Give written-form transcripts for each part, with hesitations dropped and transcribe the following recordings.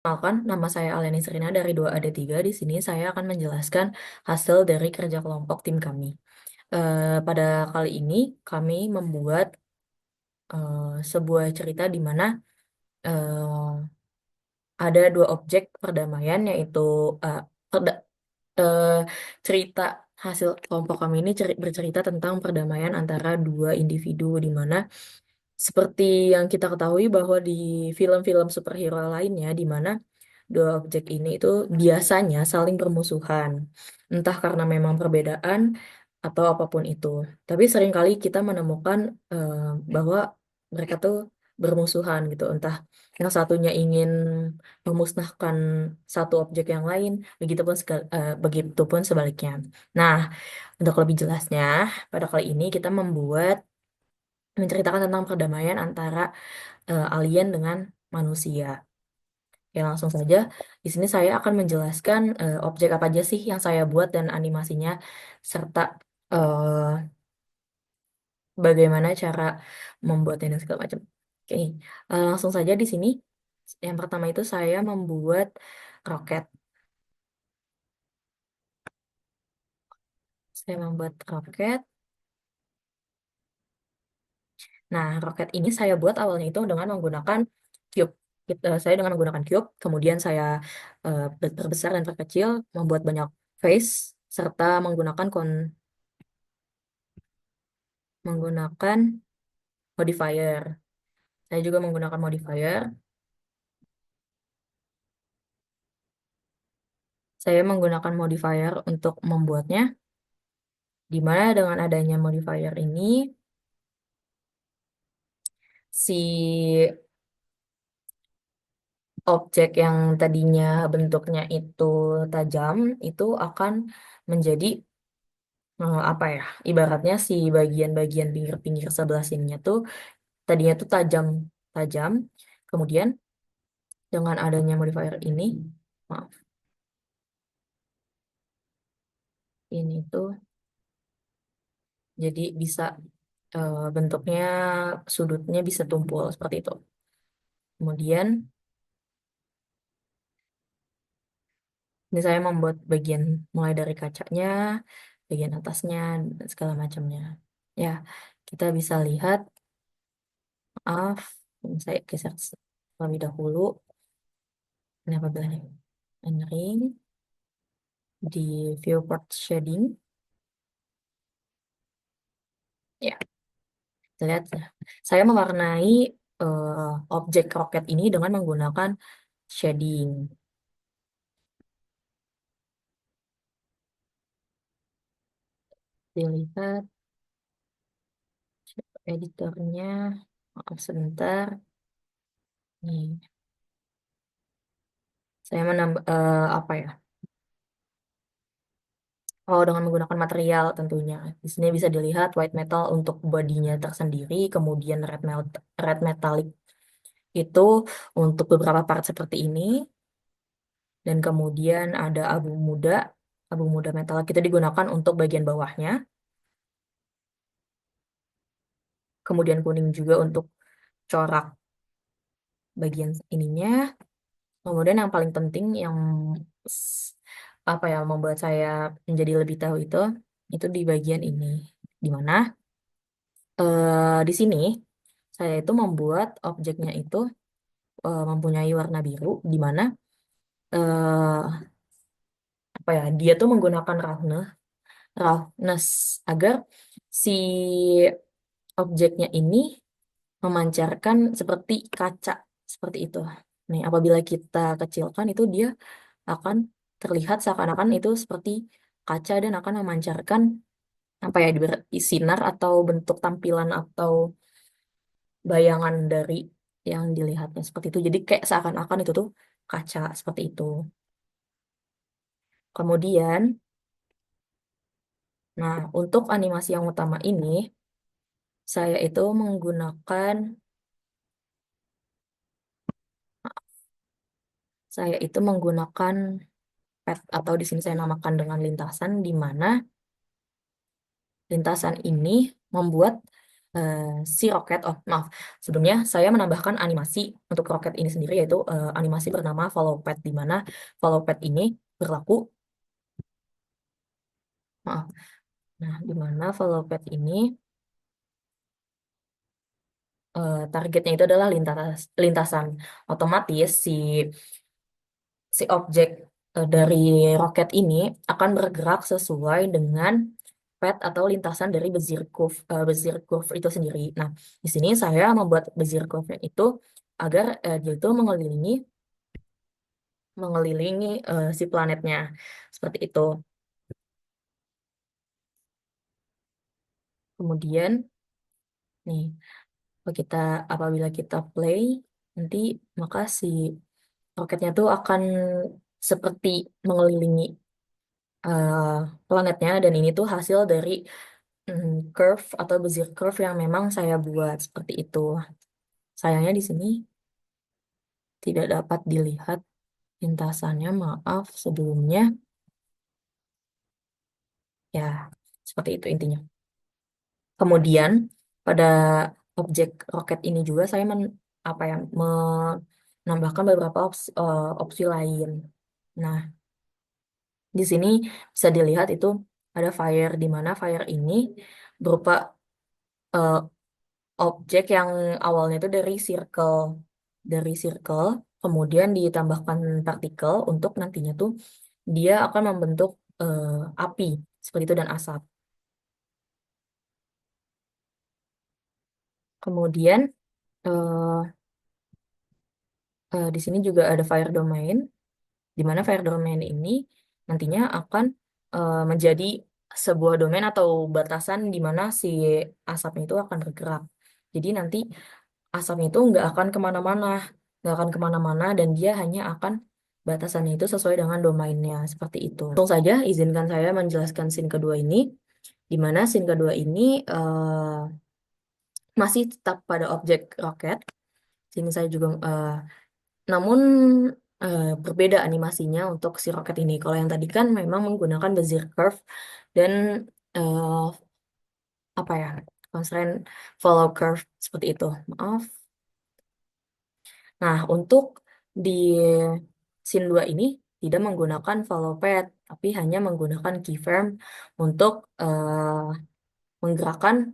Perkenalkan, nama saya Aliani Serina dari 2AD3. Di sini saya akan menjelaskan hasil dari kerja kelompok tim kami. Pada kali ini kami membuat sebuah cerita di mana eh, ada dua objek perdamaian, yaitu eh, perda- eh, cerita hasil kelompok kami ini bercerita tentang perdamaian antara dua individu, di mana seperti yang kita ketahui bahwa di film-film superhero lainnya, di mana dua objek ini itu biasanya saling bermusuhan, entah karena memang perbedaan atau apapun itu. Tapi seringkali kita menemukan eh, bahwa mereka tuh bermusuhan gitu, entah yang satunya ingin memusnahkan satu objek yang lain, begitupun sebaliknya. Nah, untuk lebih jelasnya, pada kali ini kita menceritakan tentang perdamaian antara alien dengan manusia. Ya, langsung saja. Di sini saya akan menjelaskan objek apa aja sih yang saya buat dan animasinya, serta eh, bagaimana cara membuatnya dan segala macam. Oke, langsung saja di sini. Yang pertama itu saya membuat roket. Saya membuat roket. Nah, roket ini saya buat awalnya itu dengan menggunakan cube. Saya dengan menggunakan cube, kemudian saya perbesar dan perkecil, membuat banyak face, serta menggunakan modifier. Saya juga menggunakan modifier. Saya menggunakan modifier untuk membuatnya, di mana dengan adanya modifier ini, si objek yang tadinya bentuknya itu tajam, itu akan menjadi apa ya? Ibaratnya si bagian-bagian pinggir-pinggir sebelah sininya tuh tadinya tuh tajam, tajam. Kemudian dengan adanya modifier ini, maaf, ini tuh jadi bisa bentuknya, sudutnya bisa tumpul seperti itu. Kemudian ini saya membuat bagian mulai dari kacanya, bagian atasnya, dan segala macamnya. Ya, kita bisa lihat, maaf, saya geser terlebih dahulu. Ini apabila entering di viewport shading, ya, kita lihat ya. Saya mewarnai objek roket ini dengan menggunakan shading. Dilihat editornya, maaf sebentar. Nih, saya menambah apa ya? Oh, dengan menggunakan material tentunya. Di sini bisa dilihat white metal untuk bodinya tersendiri, kemudian red metallic itu untuk beberapa part seperti ini, dan kemudian ada abu muda. Abu muda metallic itu digunakan untuk bagian bawahnya, kemudian kuning juga untuk corak bagian ininya. Kemudian yang paling penting yang s- apa ya membuat saya menjadi lebih tahu itu di bagian ini, di mana di sini saya itu membuat objeknya itu mempunyai warna biru, di mana eh, apa ya dia tuh menggunakan roughness agar si objeknya ini memancarkan seperti kaca, seperti itu. Nih, apabila kita kecilkan itu dia akan terlihat seakan-akan itu seperti kaca dan akan memancarkan apa ya sinar atau bentuk tampilan atau bayangan dari yang dilihatnya seperti itu. Jadi kayak seakan-akan itu tuh kaca seperti itu. Kemudian, nah untuk animasi yang utama ini, saya itu menggunakan saya itu menggunakan pet atau di sini saya namakan dengan lintasan, di mana lintasan ini membuat eh, si roket. Oh, maaf. Sebelumnya saya menambahkan animasi untuk roket ini sendiri, yaitu animasi bernama follow path, di mana follow path ini berlaku. Maaf. Nah, di mana follow path ini targetnya itu adalah lintasan. Otomatis si objek dari roket ini akan bergerak sesuai dengan path atau lintasan dari Bezier curve itu sendiri. Nah, di sini saya membuat Bezier curve itu agar dia itu mengelilingi si planetnya seperti itu. Kemudian nih, apabila kita play nanti, maka si roketnya tuh akan seperti mengelilingi eh, planetnya, dan ini tuh hasil dari curve atau Bezier curve yang memang saya buat seperti itu. Sayangnya di sini tidak dapat dilihat lintasannya, maaf sebelumnya. Ya, seperti itu intinya. Kemudian pada objek roket ini juga saya menambahkan beberapa opsi lain. Nah, di sini bisa dilihat itu ada fire, di mana fire ini berupa eh, objek yang awalnya itu dari circle, kemudian ditambahkan partikel untuk nantinya tuh dia akan membentuk eh, api seperti itu dan asap. Kemudian eh, di sini juga ada fire domain, di mana fire domain ini nantinya akan menjadi sebuah domain atau batasan di mana si asapnya itu akan bergerak. Jadi nanti asapnya itu nggak akan kemana-mana, dan dia hanya akan batasannya itu sesuai dengan domainnya seperti itu. Langsung saja izinkan saya menjelaskan scene kedua ini, di mana scene kedua ini masih tetap pada objek roket. Sini saya juga namun berbeda animasinya untuk si roket ini. Kalau yang tadi kan memang menggunakan Bezier curve dan eh, apa ya, constraint follow curve seperti itu. Maaf. Nah, untuk di scene 2 ini tidak menggunakan follow path, tapi hanya menggunakan keyframe untuk menggerakkan,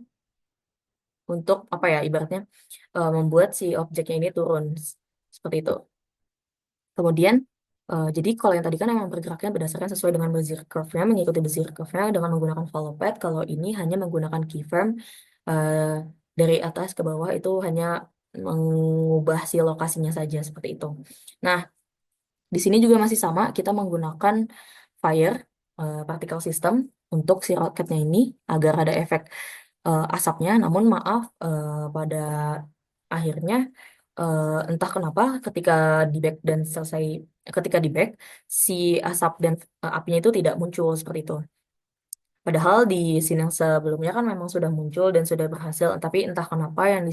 untuk apa ya, ibaratnya membuat si objeknya ini turun seperti itu. Kemudian, jadi kalau yang tadi kan memang bergeraknya berdasarkan sesuai dengan Bezier curve-nya, mengikuti Bezier curve-nya dengan menggunakan follow path. Kalau ini hanya menggunakan keyframe, eh, dari atas ke bawah itu hanya mengubah si lokasinya saja seperti itu. Nah, di sini juga masih sama, kita menggunakan fire particle system untuk si roketnya ini agar ada efek asapnya. Namun maaf, pada akhirnya entah kenapa ketika di back si asap dan apinya itu tidak muncul seperti itu. Padahal di scene yang sebelumnya kan memang sudah muncul dan sudah berhasil, tapi entah kenapa yang di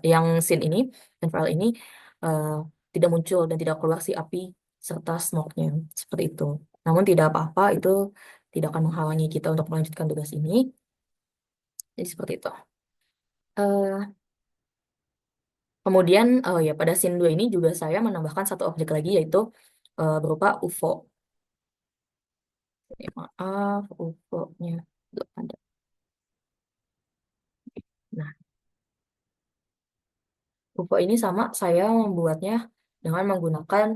yang scene ini dan file ini eh, tidak muncul dan tidak keluar si api serta smoke-nya seperti itu. Namun tidak apa-apa, itu tidak akan menghalangi kita untuk melanjutkan tugas ini. Jadi seperti itu. Eh, Kemudian ya pada scene 2 ini juga saya menambahkan satu objek lagi, yaitu berupa UFO. Maaf, UFO-nya belum ada. Nah, UFO ini sama, saya membuatnya dengan menggunakan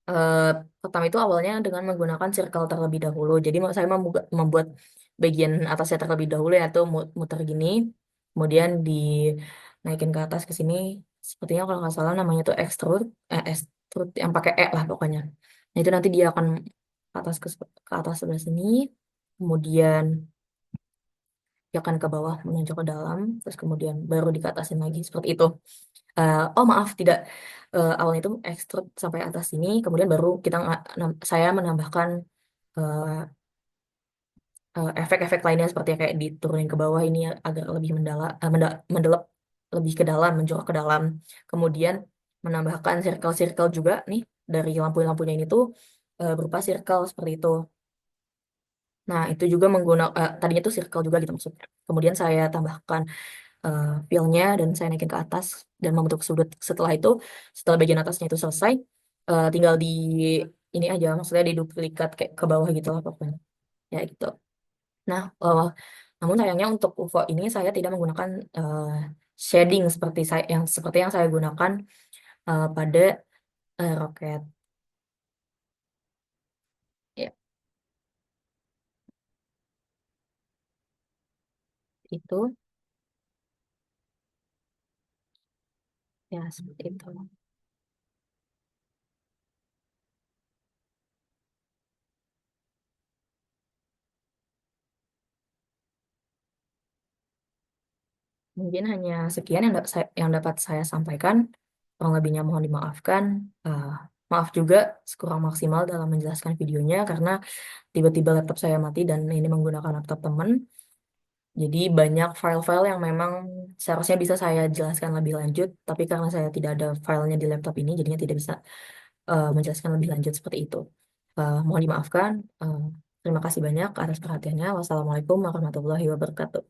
eh, pertama itu awalnya dengan menggunakan circle terlebih dahulu. Jadi saya membuat bagian atasnya terlebih dahulu, yaitu muter gini, kemudian dinaikin ke atas ke sini. Sepertinya kalau nggak salah namanya itu extrude yang pakai lah pokoknya. Nah, itu nanti dia akan ke atas sebelah sini, kemudian dia akan ke bawah menonjol ke dalam, terus kemudian baru dikatasin lagi seperti itu. Oh maaf, tidak. Awalnya itu extrude sampai atas sini, kemudian baru saya menambahkan eh, efek-efek lainnya seperti kayak diturunin ke bawah ini agak lebih mendelep lebih ke dalam, menjorok ke dalam. Kemudian menambahkan circle-circle juga nih dari lampu-lampunya ini tuh berupa circle seperti itu. Nah, itu juga menggunakan tadinya tuh circle juga gitu maksudnya. Kemudian saya tambahkan fill-nya dan saya naikin ke atas dan membentuk sudut. Setelah itu, setelah bagian atasnya itu selesai, tinggal di ini aja, maksudnya diduplikat kayak ke bawah gitu lah pokoknya. Ya gitu. Nah, namun sayangnya untuk UFO ini saya tidak menggunakan shading seperti yang saya gunakan pada roket. Ya, itu ya seperti itu. Mungkin hanya sekian yang dapat saya sampaikan. Kurang lebihnya mohon dimaafkan. Eh, Maaf juga kurang maksimal dalam menjelaskan videonya karena tiba-tiba laptop saya mati dan ini menggunakan laptop teman. Jadi banyak file-file yang memang seharusnya bisa saya jelaskan lebih lanjut, tapi karena saya tidak ada filenya di laptop ini, jadinya tidak bisa menjelaskan lebih lanjut seperti itu. Mohon dimaafkan. Eh, Terima kasih banyak atas perhatiannya. Wassalamualaikum warahmatullahi wabarakatuh.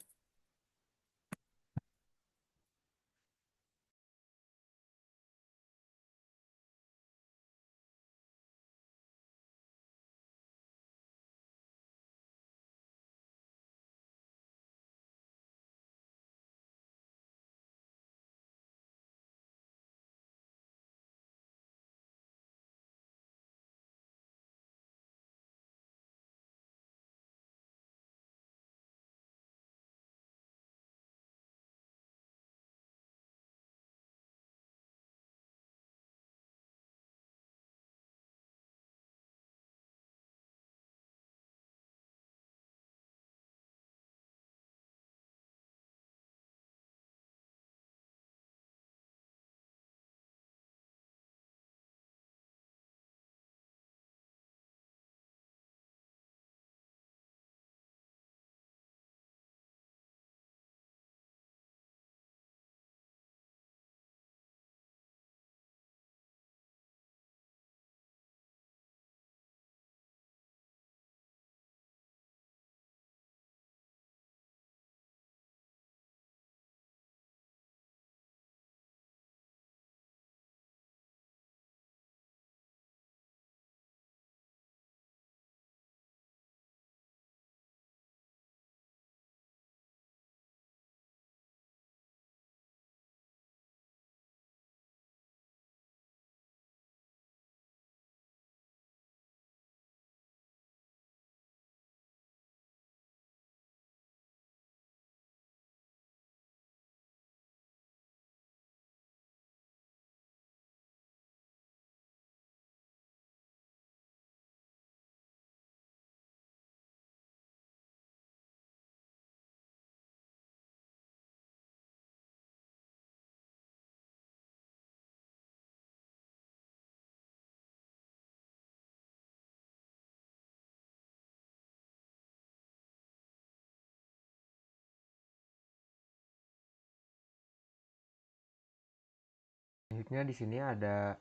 Selanjutnya di sini ada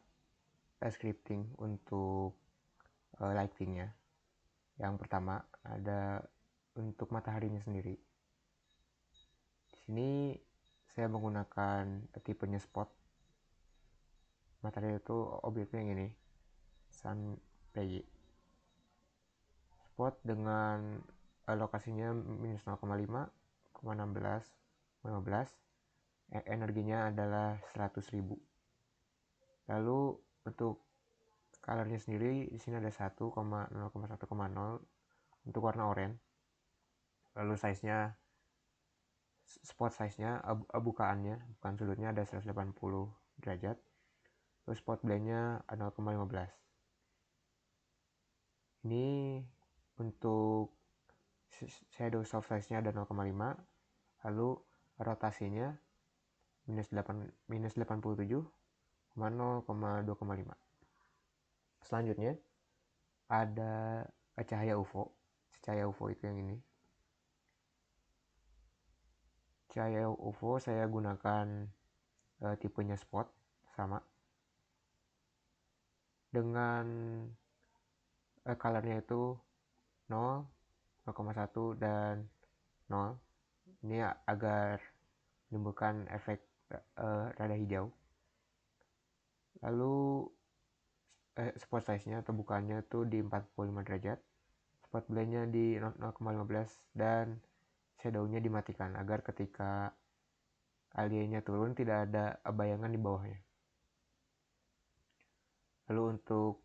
scripting untuk lightingnya. Yang pertama ada untuk mataharinya sendiri. Di sini saya menggunakan tipenya spot. Matahari itu objeknya yang ini, sun PY. Spot dengan lokasinya minus 0,5, 16, 15. Energinya adalah 100.000. Lalu untuk colornya sendiri di sini ada 1,0,1,0 untuk warna oranye. Lalu size-nya, spot size-nya, bukaannya, bukan sudutnya ada 180 derajat. Terus spot blend-nya 0,15. Ini untuk shadow soft size-nya ada 0,5. Lalu rotasinya minus 87,0,2,5. Selanjutnya ada cahaya UFO. Cahaya UFO itu yang ini. Cahaya UFO saya gunakan tipenya spot sama dengan colornya itu 0, 0,1 dan 0. Ini agar menimbulkan efek rada hijau. Lalu spot size-nya atau bukannya tuh di 45 derajat. Spot blend-nya di 0,15 dan shadow-nya dimatikan agar ketika aliennya turun tidak ada bayangan di bawahnya. Lalu untuk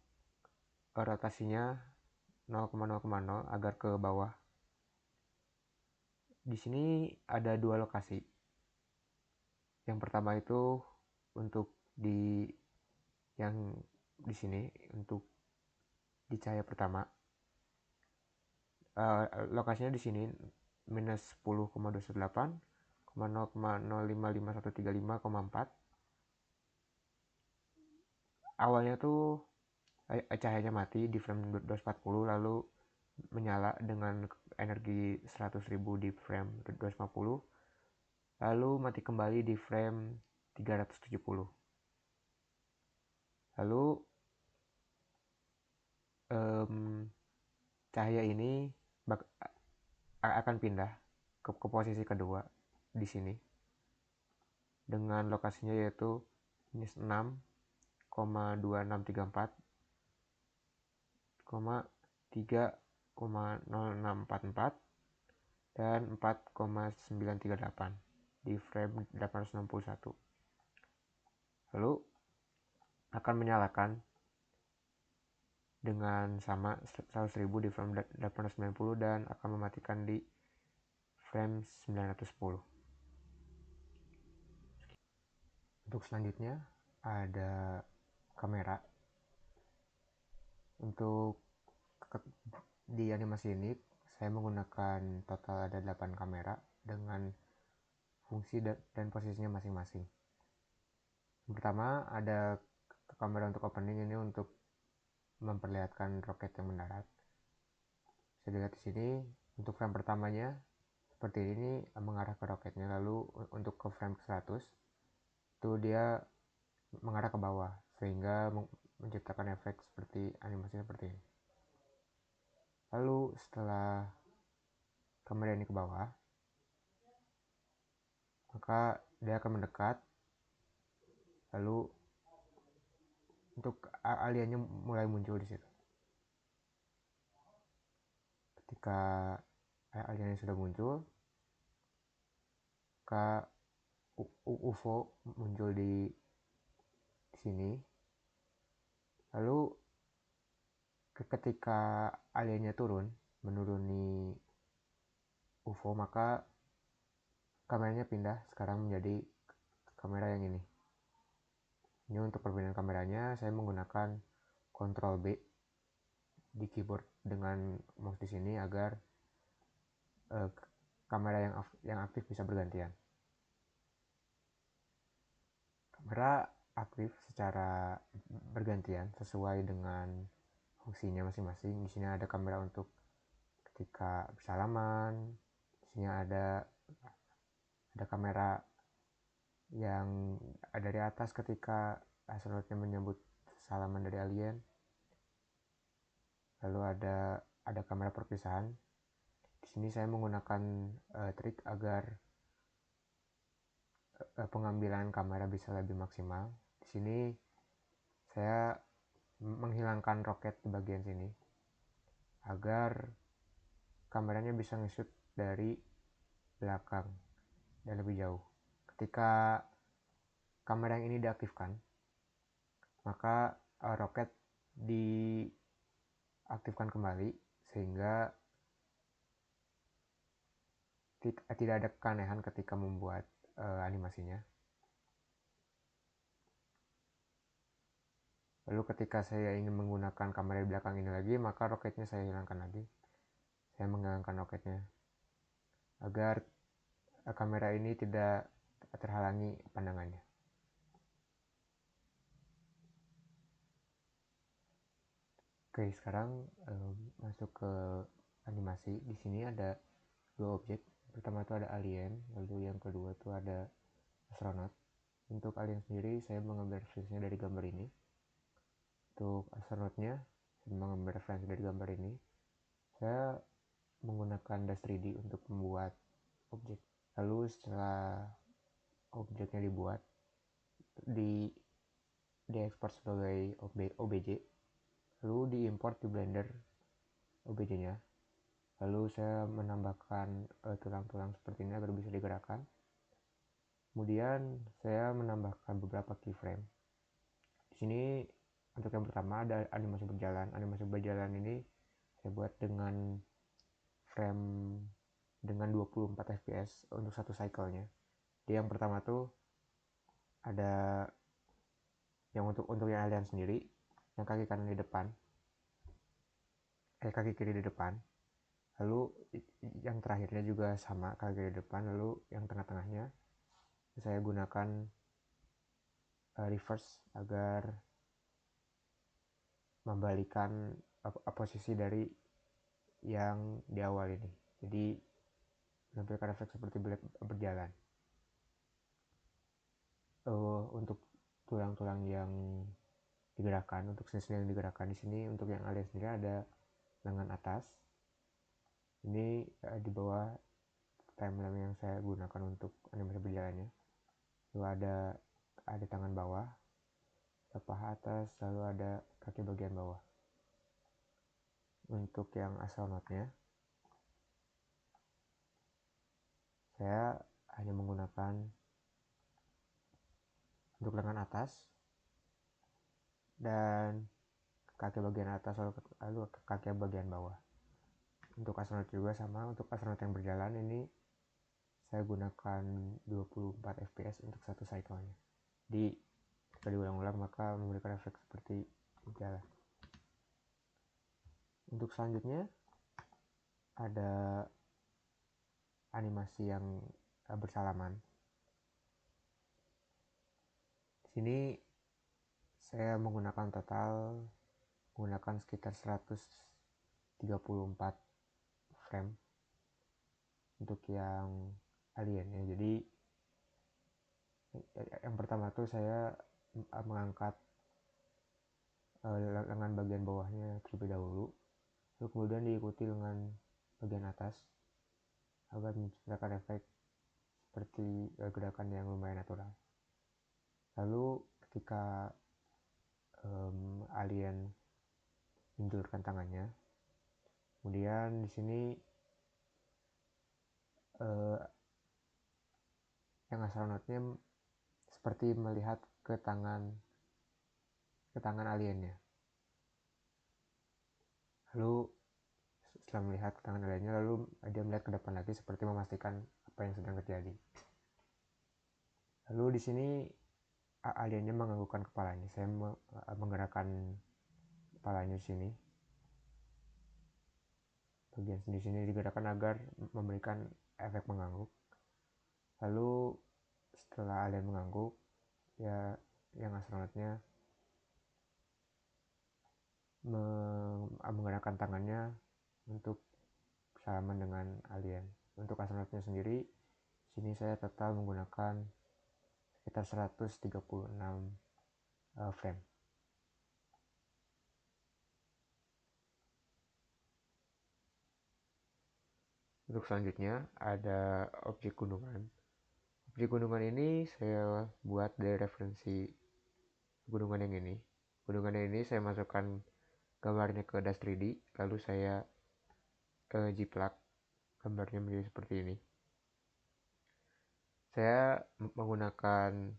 rotasinya 0,0,0 agar ke bawah. Di sini ada dua lokasi. Yang pertama itu untuk di yang di sini untuk di cahaya pertama. Lokasinya di sini minus 10,218, 0,0555135,4. Awalnya tuh cahayanya mati di frame 240, lalu menyala dengan energi 100.000 di frame 250, lalu mati kembali di frame 370. Lalu cahaya ini akan pindah ke posisi kedua di sini dengan lokasinya yaitu minus 6,2634, 3,0644 dan 4,938 di frame 861. Lalu akan menyalakan dengan sama 100.000 di frame 890 dan akan mematikan di frame 910. Untuk selanjutnya ada kamera. Untuk di animasi ini saya menggunakan total ada 8 kamera dengan fungsi dan posisinya masing-masing. Yang pertama ada kamera untuk opening, ini untuk memperlihatkan roket yang mendarat. Bisa dilihat di sini untuk frame pertamanya seperti ini mengarah ke roketnya, lalu untuk ke frame ke 100 itu dia mengarah ke bawah sehingga menciptakan efek seperti animasi seperti ini. Lalu setelah kamera ini ke bawah, maka dia akan mendekat, lalu untuk aliennya mulai muncul di situ. Ketika aliennya sudah muncul, maka UFO muncul di sini. Lalu ketika aliennya menuruni UFO, maka kameranya pindah sekarang menjadi kamera yang ini. Ini untuk perbedaan kameranya saya menggunakan Ctrl B di keyboard dengan mouse di sini agar kamera yang aktif bisa bergantian. Kamera aktif secara bergantian sesuai dengan fungsinya masing-masing. Di sini ada kamera untuk ketika bersalaman. Di sini ada kamera yang dari atas ketika astronotnya menyambut salaman dari alien. Lalu ada kamera perpisahan. Di sini saya menggunakan trik agar pengambilan kamera bisa lebih maksimal. Di sini saya menghilangkan roket di bagian sini agar kameranya bisa nge-shoot dari belakang dan lebih jauh. Ketika kamera yang ini diaktifkan, maka roket diaktifkan kembali sehingga tidak ada keanehan ketika membuat animasinya. Lalu ketika saya ingin menggunakan kamera di belakang ini lagi, maka roketnya saya hilangkan lagi. Saya menghilangkan roketnya agar kamera ini tidak terhalangi pandangannya. Oke, sekarang masuk ke animasi. Di sini ada dua objek. Pertama itu ada alien, lalu yang kedua itu ada astronot. Untuk alien sendiri saya mengambil referensinya dari gambar ini. Untuk astronotnya saya mengambil referensi dari gambar ini. Saya menggunakan Dash 3D untuk membuat objek. Lalu setelah objeknya dibuat, di diekspor sebagai OBJ, lalu diimport di Blender OBJ-nya. Lalu saya menambahkan tulang-tulang seperti ini agar bisa digerakkan. Kemudian saya menambahkan beberapa keyframe. Di sini untuk yang pertama ada animasi berjalan. Animasi berjalan ini saya buat dengan frame dengan 24 fps untuk satu cycle-nya. Jadi yang pertama tuh ada yang untuk yang alien sendiri, yang kaki kanan di depan, kaki kiri di depan. Lalu yang terakhirnya juga sama, kaki kiri di depan. Lalu yang tengah-tengahnya saya gunakan reverse agar membalikan posisi dari yang di awal ini. Jadi menampilkan efek seperti berjalan. Untuk tulang-tulang yang digerakkan, untuk sendi yang digerakkan di sini, untuk yang alien sendiri ada lengan atas. Ini di bawah timeline yang saya gunakan untuk animasi berjalannya. Lalu ada tangan bawah, paha atas, lalu ada kaki bagian bawah. Untuk yang astronotnya, saya hanya menggunakan untuk lengan atas dan kaki bagian atas, lalu kaki bagian bawah. Untuk astronot juga sama, untuk astronot yang berjalan ini saya gunakan 24 fps untuk satu cycle-nya. Di jika diulang-ulang maka memberikan efek seperti jalan. Untuk selanjutnya ada animasi yang bersalaman. Di sini saya menggunakan sekitar 134 frame untuk yang alien ya. Jadi yang pertama tuh saya mengangkat lengan bagian bawahnya terlebih dahulu, lalu kemudian diikuti lengan bagian atas agar menciptakan efek seperti gerakan yang lumayan natural. Lalu ketika alien menjulurkan tangannya, kemudian di sini yang astronotnya seperti melihat ke tangan aliennya. Lalu setelah melihat ke tangan aliennya, lalu dia melihat ke depan lagi seperti memastikan apa yang sedang terjadi. Lalu di sini aliennya menganggukkan kepalanya. Saya menggerakkan kepalanya di sini. Bagian di sini digerakkan agar memberikan efek mengangguk. Lalu setelah alien mengangguk, ya yang astronotnya menggerakkan tangannya untuk salaman dengan alien. Untuk astronotnya sendiri, sini saya total menggunakan sekitar 136 frame. Untuk selanjutnya ada objek gunungan. Objek gunungan ini saya buat dari referensi gunungan yang ini. Gunungan yang ini saya masukkan gambarnya ke Dash 3D, lalu saya jiplak gambarnya menjadi seperti ini. Saya menggunakan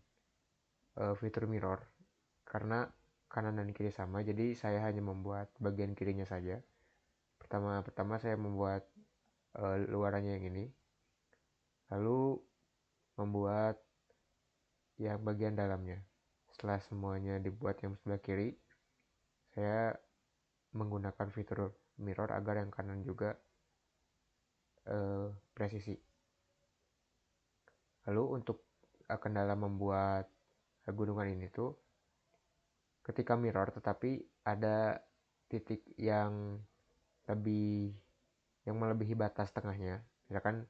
fitur mirror karena kanan dan kiri sama, jadi saya hanya membuat bagian kirinya saja. Pertama saya membuat luarannya yang ini, lalu membuat yang bagian dalamnya. Setelah semuanya dibuat yang sebelah kiri, saya menggunakan fitur mirror agar yang kanan juga presisi. Lalu untuk kendala membuat gunungan ini tuh ketika mirror tetapi ada titik yang melebihi batas tengahnya. Misalkan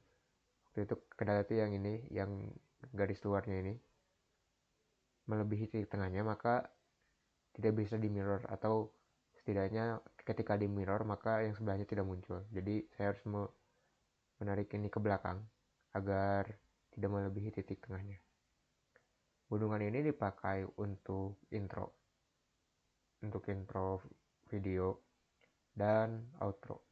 waktu itu kendala itu yang ini, yang garis luarnya ini melebihi titik tengahnya, maka tidak bisa di mirror atau Setidaknya ketika di mirror maka yang sebelahnya tidak muncul. Jadi saya harus menarik ini ke belakang agar tidak melebihi titik tengahnya. Gunungan ini dipakai untuk intro video dan outro.